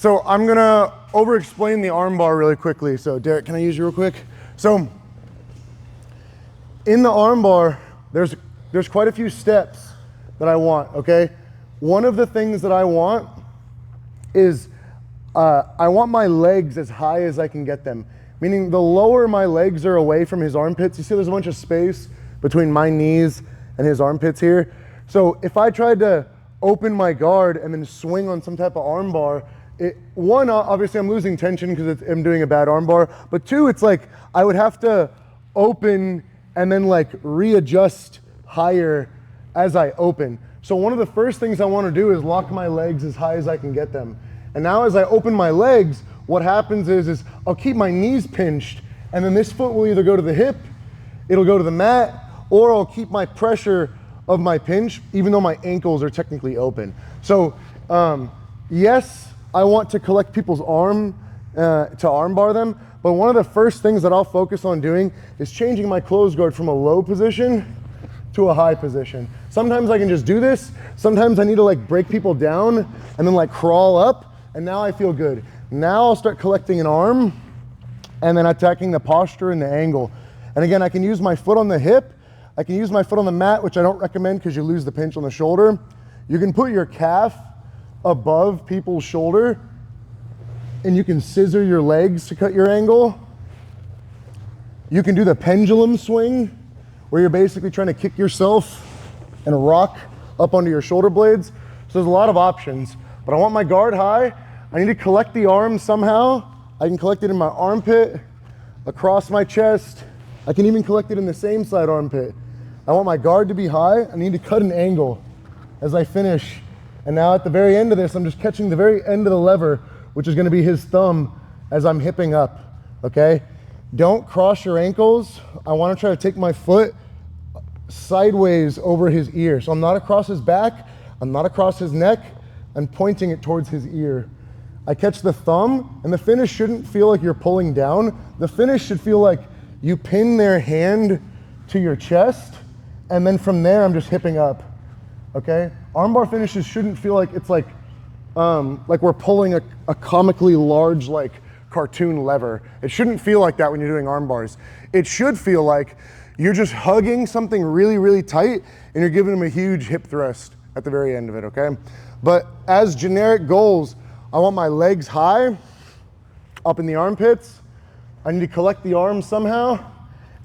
So I'm gonna over-explain the arm bar really quickly. So Derek, can I use you real quick? So in the arm bar, there's quite a few steps that I want, okay? One of the things that I want is I want my legs as high as I can get them. Meaning the lower my legs are away from his armpits, you see there's a bunch of space between my knees and his armpits here. So if I tried to open my guard and then swing on some type of arm bar, one, obviously I'm losing tension because I'm doing a bad arm bar, but two, it's like I would have to open and then like readjust higher as I open. So one of the first things I want to do is lock my legs as high as I can get them. And now as I open my legs, what happens is I'll keep my knees pinched, and then this foot will either go to the hip, it'll go to the mat, or I'll keep my pressure of my pinch, even though my ankles are technically open. So yes, I want to collect people's arm to arm bar them, but one of the first things that I'll focus on doing is changing my closed guard from a low position to a high position. Sometimes I can just do this. Sometimes I need to like break people down and then like crawl up, and now I feel good. Now I'll start collecting an arm and then attacking the posture and the angle. And again, I can use my foot on the hip. I can use my foot on the mat, which I don't recommend because you lose the pinch on the shoulder. You can put your calf above people's shoulder and you can scissor your legs to cut your angle. You can do the pendulum swing where you're basically trying to kick yourself and rock up onto your shoulder blades. So there's a lot of options, but I want my guard high. I need to collect the arm somehow. I can collect it in my armpit, across my chest. I can even collect it in the same side armpit. I want my guard to be high. I need to cut an angle as I finish. And now at the very end of this, I'm just catching the very end of the lever, which is gonna be his thumb as I'm hipping up, okay? Don't cross your ankles. I wanna try to take my foot sideways over his ear. So I'm not across his back, I'm not across his neck, I'm pointing it towards his ear. I catch the thumb, and the finish shouldn't feel like you're pulling down. The finish should feel like you pin their hand to your chest, and then from there, I'm just hipping up, okay? Armbar finishes shouldn't feel like it's like we're pulling a comically large, like, cartoon lever. It shouldn't feel like that when you're doing arm bars. It should feel like you're just hugging something really, really tight, and you're giving them a huge hip thrust at the very end of it, okay? But as generic goals, I want my legs high, up in the armpits. I need to collect the arms somehow,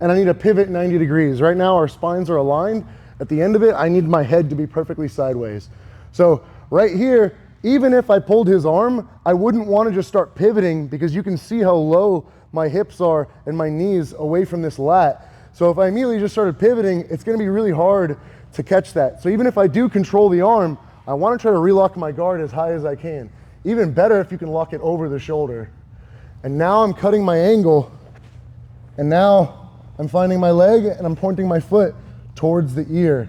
and I need to pivot 90 degrees. Right now, our spines are aligned. At the end of it, I need my head to be perfectly sideways. So right here, even if I pulled his arm, I wouldn't want to just start pivoting because you can see how low my hips are and my knees away from this lat. So if I immediately just started pivoting, it's going to be really hard to catch that. So even if I do control the arm, I want to try to relock my guard as high as I can. Even better if you can lock it over the shoulder. And now I'm cutting my angle, and now I'm finding my leg and I'm pointing my foot towards the ear.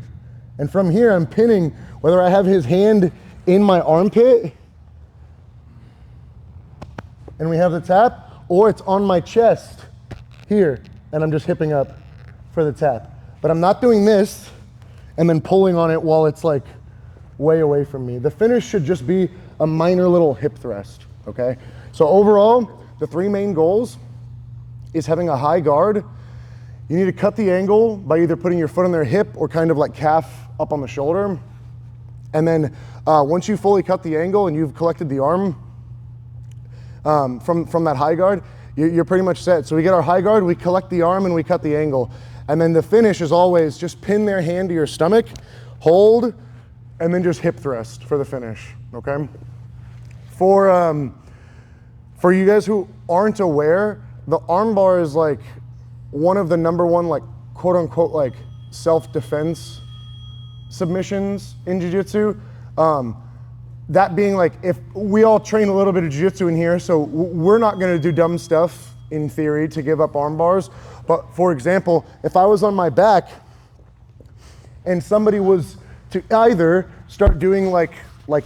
And from here I'm pinning, whether I have his hand in my armpit and we have the tap, or it's on my chest here and I'm just hipping up for the tap. But I'm not doing this and then pulling on it while it's like way away from me. The finish should just be a minor little hip thrust, okay? So overall, the three main goals is having a high guard. You need to cut the angle by either putting your foot on their hip or kind of like calf up on the shoulder. And then once you fully cut the angle and you've collected the arm from that high guard, you're pretty much set. So we get our high guard, we collect the arm, and we cut the angle. And then the finish is always just pin their hand to your stomach, hold, and then just hip thrust for the finish, okay? For you guys who aren't aware, the arm bar is like one of the #1 like quote unquote like self-defense submissions in jiu-jitsu. That being like, if we all train a little bit of jiu-jitsu in here, so we're not gonna do dumb stuff in theory to give up arm bars. But for example, if I was on my back and somebody was to either start doing like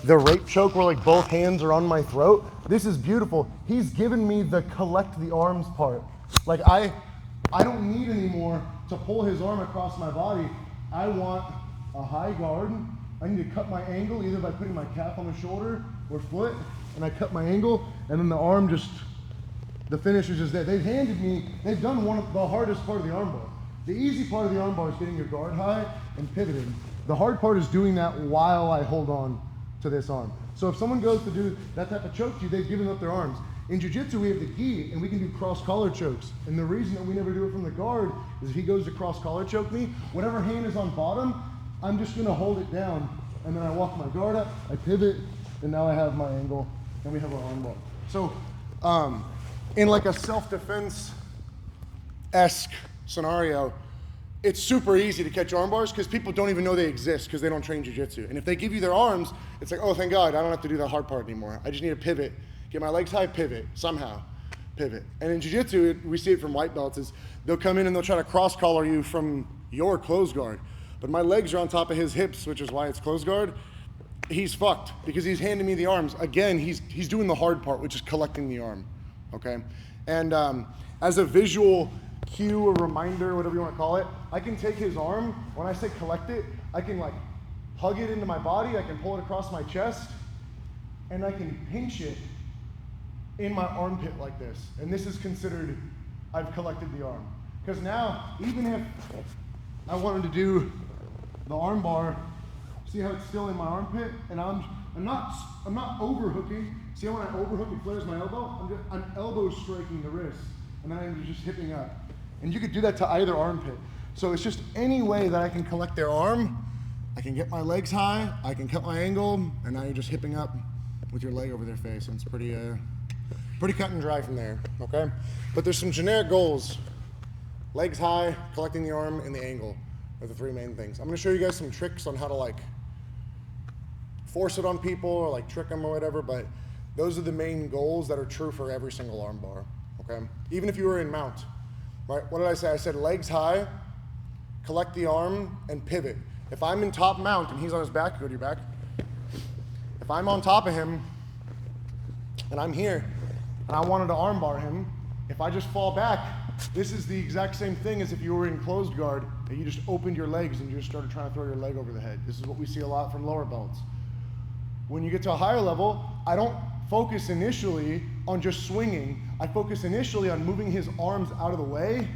the rape choke where like both hands are on my throat, this is beautiful. He's given me the collect the arms part. Like I don't need anymore to pull his arm across my body. I want a high guard. I need to cut my angle either by putting my calf on the shoulder or foot, and I cut my angle, and then the arm just, the finish is just there. They've done one of the hardest part of the armbar. The easy part of the armbar is getting your guard high and pivoting. The hard part is doing that while I hold on to this arm. So if someone goes to do that type of choke to you, they've given up their arms. In jiu-jitsu, we have the gi, and we can do cross-collar chokes. And the reason that we never do it from the guard is if he goes to cross-collar choke me, whatever hand is on bottom, I'm just gonna hold it down, and then I walk my guard up, I pivot, and now I have my angle, and we have our armbar. So, in like a self-defense-esque scenario, it's super easy to catch arm bars because people don't even know they exist because they don't train jiu-jitsu. And if they give you their arms, it's like, oh, thank God, I don't have to do the hard part anymore. I just need to pivot, get my legs high, pivot, somehow, pivot. And in jiu-jitsu, we see it from white belts, is they'll come in and they'll try to cross-collar you from your closed guard. But my legs are on top of his hips, which is why it's closed guard. He's fucked because he's handing me the arms. Again, he's doing the hard part, which is collecting the arm, okay? And as a visual cue or reminder, whatever you want to call it, I can take his arm. When I say collect it, I can like hug it into my body, I can pull it across my chest, and I can pinch it in my armpit like this. And this is considered, I've collected the arm. Because now, even if I wanted to do the arm bar, see how it's still in my armpit, and I'm not overhooking. See how when I overhook it flares my elbow? I'm elbow striking the wrist, and then I'm just hipping up. And you could do that to either armpit. So it's just any way that I can collect their arm, I can get my legs high, I can cut my angle, and now you're just hipping up with your leg over their face. And it's pretty cut and dry from there, okay? But there's some generic goals. Legs high, collecting the arm, and the angle are the three main things. I'm gonna show you guys some tricks on how to like force it on people or like trick them or whatever, but those are the main goals that are true for every single arm bar, okay? Even if you were in mount, right? What did I say? I said legs high, collect the arm, and pivot. If I'm in top mount and he's on his back, go to your back. If I'm on top of him and I'm here and I wanted to arm bar him, if I just fall back, this is the exact same thing as if you were in closed guard and you just opened your legs and you just started trying to throw your leg over the head. This is what we see a lot from lower belts. When you get to a higher level, I don't focus initially on just swinging. I focus initially on moving his arms out of the way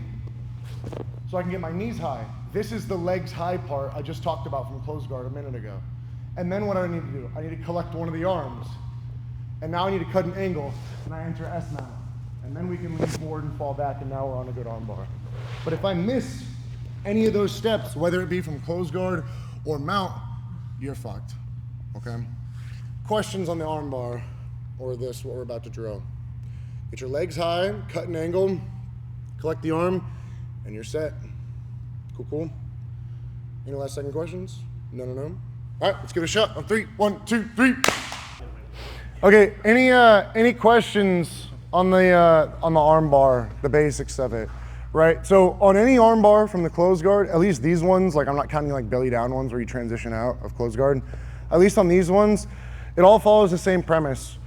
so I can get my knees high. This is the legs high part I just talked about from closed guard a minute ago. And then what do I need to do? I need to collect one of the arms. And now I need to cut an angle, and I enter S mount. And then we can lean forward and fall back, and now we're on a good arm bar. But if I miss any of those steps, whether it be from closed guard or mount, you're fucked, okay? Questions on the arm bar or this, what we're about to drill. Get your legs high, cut an angle, collect the arm, and you're set. Cool, cool. Any last second questions? No, no, no. All right, let's give it a shot on 3. 1, 2, 3. Okay, any questions on the arm bar, the basics of it, right? So on any arm bar from the closed guard, at least these ones, like I'm not counting like belly down ones where you transition out of closed guard, at least on these ones, it all follows the same premise.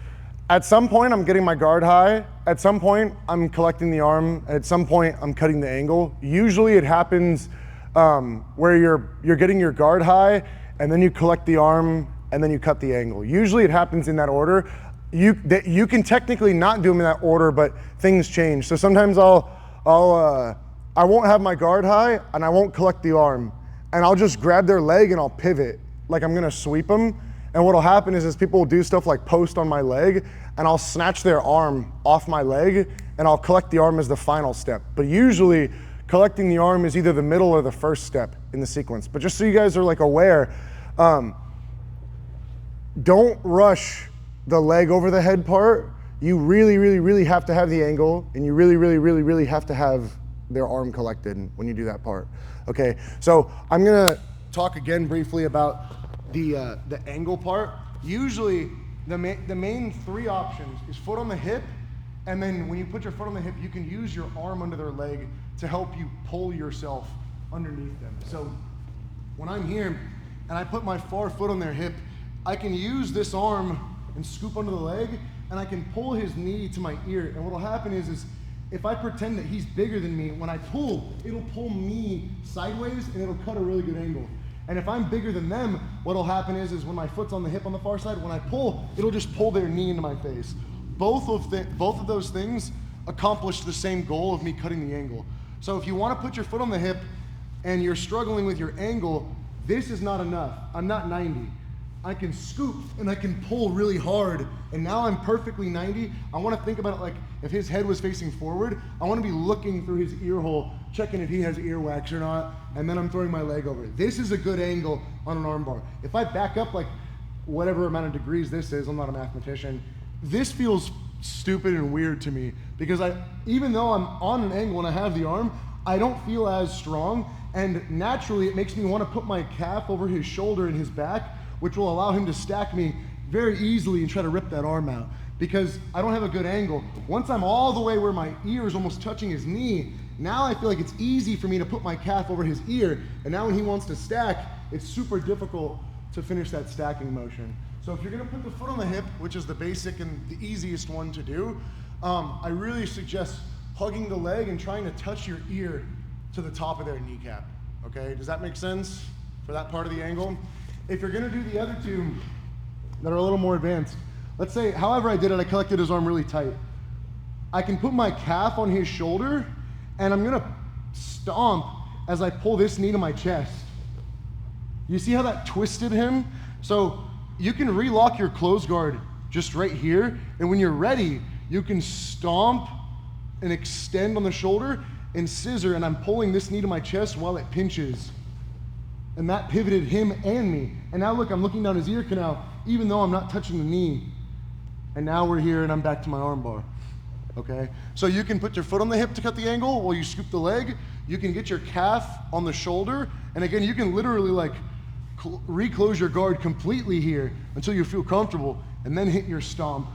At some point, I'm getting my guard high. At some point, I'm collecting the arm. At some point, I'm cutting the angle. Usually it happens where you're getting your guard high, and then you collect the arm, and then you cut the angle. Usually it happens in that order. You can technically not do them in that order, but things change. So sometimes I won't have my guard high, and I won't collect the arm, and I'll just grab their leg and I'll pivot, like I'm gonna sweep them. And what'll happen is people will do stuff like post on my leg, and I'll snatch their arm off my leg, and I'll collect the arm as the final step. But usually, collecting the arm is either the middle or the first step in the sequence. But just so you guys are like aware, don't rush the leg over the head part. You really, really, really have to have the angle, and you really, really, really, really have to have their arm collected when you do that part. Okay, so I'm gonna talk again briefly about the angle part. Usually the main three options is foot on the hip, and then when you put your foot on the hip, you can use your arm under their leg to help you pull yourself underneath them. So when I'm here and I put my far foot on their hip, I can use this arm and scoop under the leg, and I can pull his knee to my ear. And what'll happen is if I pretend that he's bigger than me, when I pull, it'll pull me sideways and it'll cut a really good angle. And if I'm bigger than them, what'll happen is when my foot's on the hip on the far side, when I pull, it'll just pull their knee into my face. Both of those things accomplish the same goal of me cutting the angle. So if you want to put your foot on the hip and you're struggling with your angle, this is not enough. I'm not 90. I can scoop and I can pull really hard, and now I'm perfectly 90. I want to think about it like if his head was facing forward, I want to be looking through his ear hole, checking if he has earwax or not, and then I'm throwing my leg over it. This is a good angle on an arm bar. If I back up like whatever amount of degrees this is, I'm not a mathematician, this feels stupid and weird to me because even though I'm on an angle and I have the arm, I don't feel as strong, and naturally it makes me want to put my calf over his shoulder and his back, which will allow him to stack me very easily and try to rip that arm out because I don't have a good angle. Once I'm all the way where my ear is almost touching his knee, now I feel like it's easy for me to put my calf over his ear, and now when he wants to stack, it's super difficult to finish that stacking motion. So if you're gonna put the foot on the hip, which is the basic and the easiest one to do, I really suggest hugging the leg and trying to touch your ear to the top of their kneecap, okay? Does that make sense for that part of the angle? If you're gonna do the other two that are a little more advanced, let's say, however I did it, I collected his arm really tight. I can put my calf on his shoulder and I'm gonna stomp as I pull this knee to my chest. You see how that twisted him? So you can relock your close guard just right here, and when you're ready, you can stomp and extend on the shoulder and scissor, and I'm pulling this knee to my chest while it pinches. And that pivoted him and me. And now look, I'm looking down his ear canal, even though I'm not touching the knee. And now we're here and I'm back to my arm bar, okay? So you can put your foot on the hip to cut the angle while you scoop the leg. You can get your calf on the shoulder. And again, you can literally like reclose your guard completely here until you feel comfortable and then hit your stomp.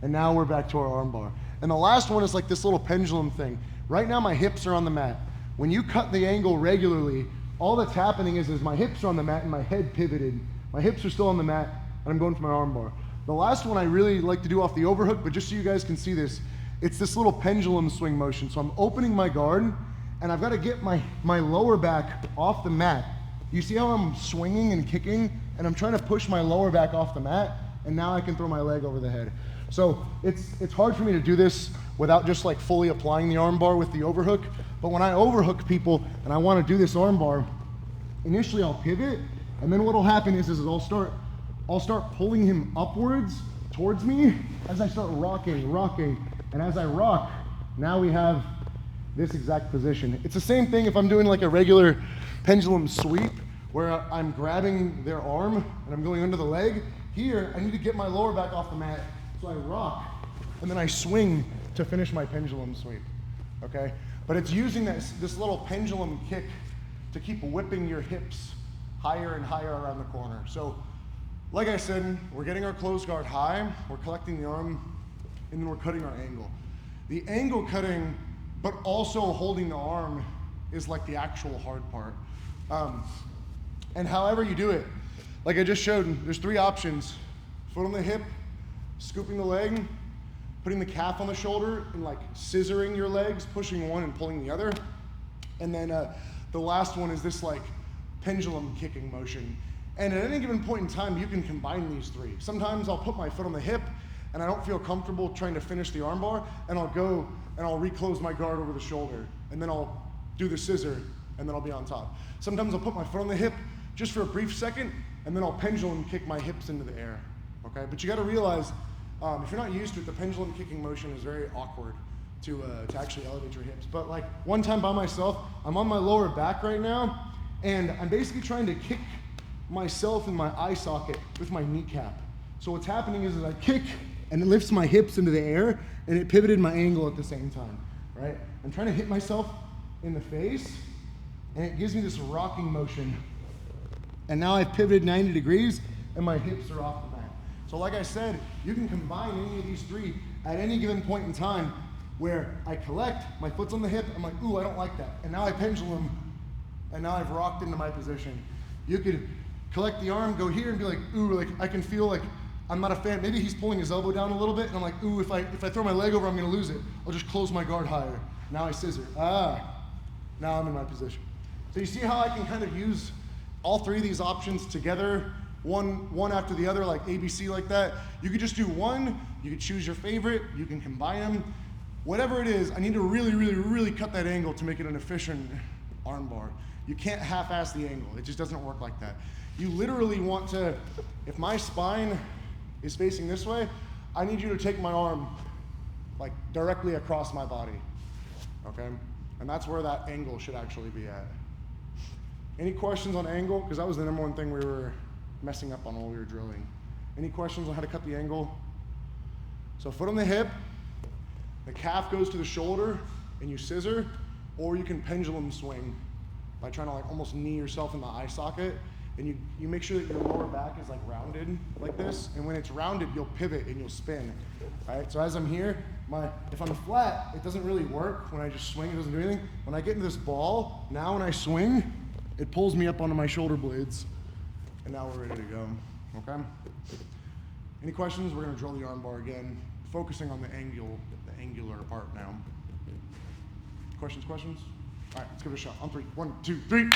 And now we're back to our arm bar. And the last one is like this little pendulum thing. Right now my hips are on the mat. When you cut the angle regularly, all that's happening is my hips are on the mat and my head pivoted. My hips are still on the mat and I'm going for my arm bar. The last one I really like to do off the overhook, but just so you guys can see this, it's this little pendulum swing motion. So I'm opening my guard and I've got to get my lower back off the mat. You see how I'm swinging and kicking and I'm trying to push my lower back off the mat, and now I can throw my leg over the head. So it's hard for me to do this without just like fully applying the arm bar with the overhook. But when I overhook people and I want to do this arm bar, initially I'll pivot, and then what'll happen is I'll start pulling him upwards towards me as I start rocking. And as I rock, now we have this exact position. It's the same thing if I'm doing like a regular pendulum sweep where I'm grabbing their arm and I'm going under the leg. Here, I need to get my lower back off the mat. So I rock, and then I swing to finish my pendulum sweep, okay? But it's using this little pendulum kick to keep whipping your hips higher and higher around the corner. So, like I said, we're getting our close guard high, we're collecting the arm, and then we're cutting our angle. The angle cutting, but also holding the arm, is like the actual hard part. And however you do it, like I just showed, there's 3 options. Foot on the hip, scooping the leg, putting the calf on the shoulder, and like scissoring your legs, pushing one and pulling the other. And then the last one is this like pendulum kicking motion. And at any given point in time, you can combine these 3. Sometimes I'll put my foot on the hip and I don't feel comfortable trying to finish the arm bar, and I'll go and I'll reclose my guard over the shoulder, and then I'll do the scissor, and then I'll be on top. Sometimes I'll put my foot on the hip just for a brief second, and then I'll pendulum kick my hips into the air, okay? But you gotta realize, if you're not used to it, the pendulum kicking motion is very awkward to actually elevate your hips. But like one time by myself, I'm on my lower back right now, and I'm basically trying to kick myself in my eye socket with my kneecap. So what's happening is I kick, and it lifts my hips into the air, and it pivoted my angle at the same time, right? I'm trying to hit myself in the face, and it gives me this rocking motion. And now I've pivoted 90 degrees, and my hips are off the mat. So like I said, you can combine any of these 3 at any given point in time where I collect, my foot's on the hip, I'm like, ooh, I don't like that. And now I pendulum, and now I've rocked into my position. You could collect the arm, go here, and be like, ooh, like I can feel like I'm not a fan. Maybe he's pulling his elbow down a little bit, and I'm like, ooh, if I throw my leg over, I'm gonna lose it. I'll just close my guard higher. Now I scissor. Now I'm in my position. So you see how I can kind of use all three of these options together, one after the other, like ABC like that. You could just do one, you could choose your favorite, you can combine them. Whatever it is, I need to really cut that angle to make it an efficient arm bar. You can't half-ass the angle. It just doesn't work like that. You literally want to, if my spine is facing this way, I need you to take my arm like directly across my body, okay? And that's where that angle should actually be at. Any questions on angle? Because that was the #1 thing we were messing up on while we were drilling. Any questions on how to cut the angle? So foot on the hip, the calf goes to the shoulder and you scissor, or you can pendulum swing by trying to like almost knee yourself in the eye socket, and you make sure that your lower back is like rounded like this, and when it's rounded, you'll pivot and you'll spin, right? So as I'm here, if I'm flat, it doesn't really work. When I just swing, it doesn't do anything. When I get into this ball, now when I swing, it pulls me up onto my shoulder blades, and now we're ready to go, okay? Any questions? We're gonna drill the arm bar again, focusing on the angular part now. Questions? All right, let's give it a shot. On 3, 1, 2, 3.